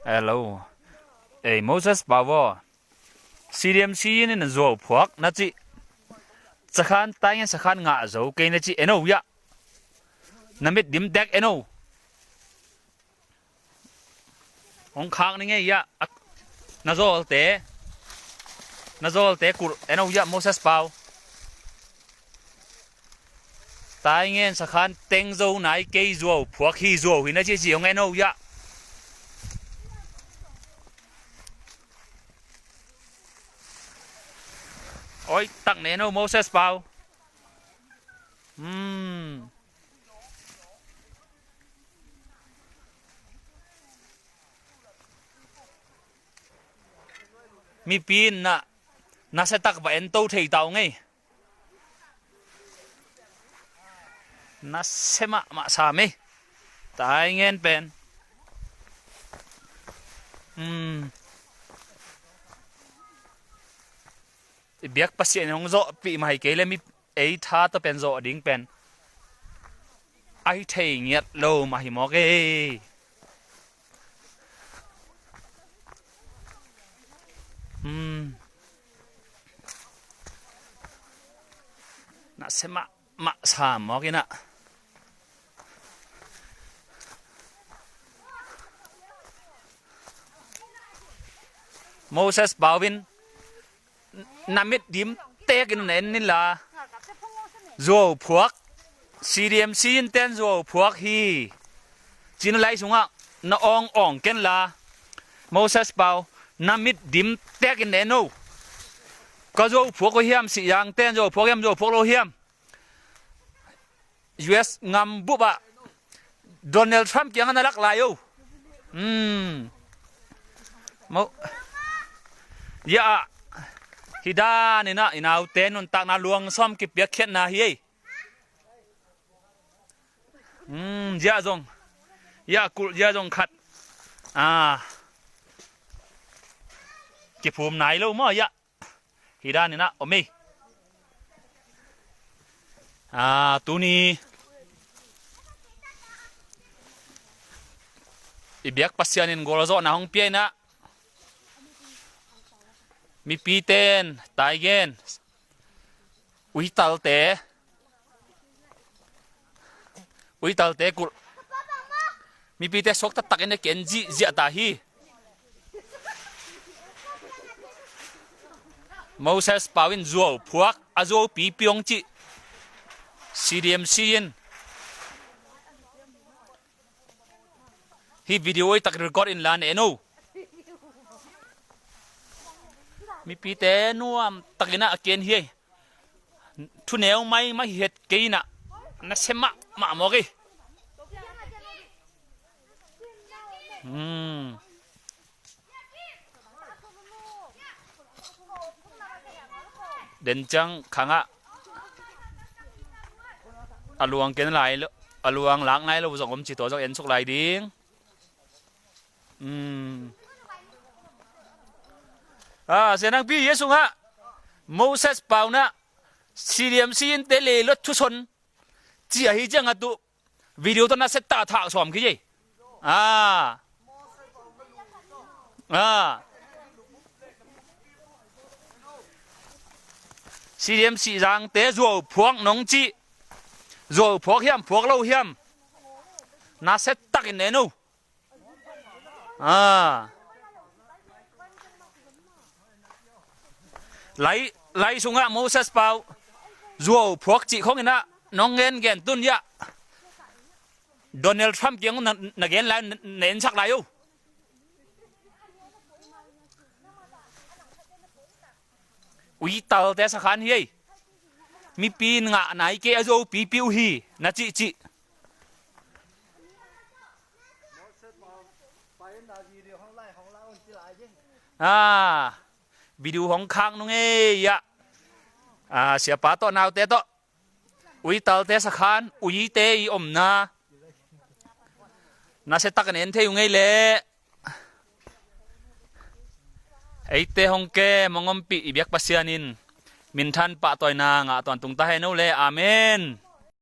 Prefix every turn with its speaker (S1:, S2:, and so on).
S1: Hello. Hey, Moses Bawo. CDMC in zo phok na chi. Sakhan tai sakhan nga zo ke na chi eno ya. Namit dim dek eno. Hong khang ni nge ya. Nazol te kur eno ya Moses Bawo. Tai ngen sakhan teng zo nai ke zo phok hi zo hi na chi chi hong eno ya. Ôi tặng nè nó Moses bao mi pin na sẽ tặng vậy tàu thầy tàu ngay na sẽ mạ sao mi tai nghe pen biếc pasien hong zo pi mai ke le mi ei tha to pen zo ding pen ai thei nghiat lo ma hi mo ke na se ma sa mo ke na Moses Bawin namit dim te kin nen ni la zo phuak CDMC in ten zo phuak hi chin lai sunga na ong ken la Moses Pau namit dim te kin nen no ka zo phuak ko hiam si yang ten zo phuak lo hiam US ngam bu ba Donald Trump yang na lak lai yo mo ya hida ni na inaw ten un tak na luang som ki pek khet na hi ja zong ya kul ja zong khat ki phum nai lo mo ya hida ni na omi tu ni ibiak pasianin golazo na hong pie na mi pi ten tai gen ui tal te kur mi pi te sok ta tak ene ken ji zia ta hi Moses Pawin zuo phuak azo pi piong chi CDMC in hi video ai tak record in lan eno mi pi te nuam takina again hi thu neo mai ma het keina na sema ma mo ge den chang khanga aluang ken lai lo aluang lang nai lo zong om chi to jong en sok lai ding senang pi yesu nga Moses Pau na CDMC in tele lot thu son chi hi chang atu video to na set ta tha som ki je CDMC rang te zo phuak nong chi zo phuak hiam phuak lo hiam na set tak in ne no lai sunga Moses Pau zuo phuak chi khong ina nong ngen gen tun ya Donald Trump yang na gen la nen sak lai yo ui tal te sakhan hi mi pin nga nai ke azo pi piu hi na chi chi video hong khang nung ya siapa to nào te to ui tal te sakhan ui te i om na sẽ tắc nen theo ngay le ấy te hong ke mongom pi biak pasianin min than pa toy na nga ton tung ta he no le amen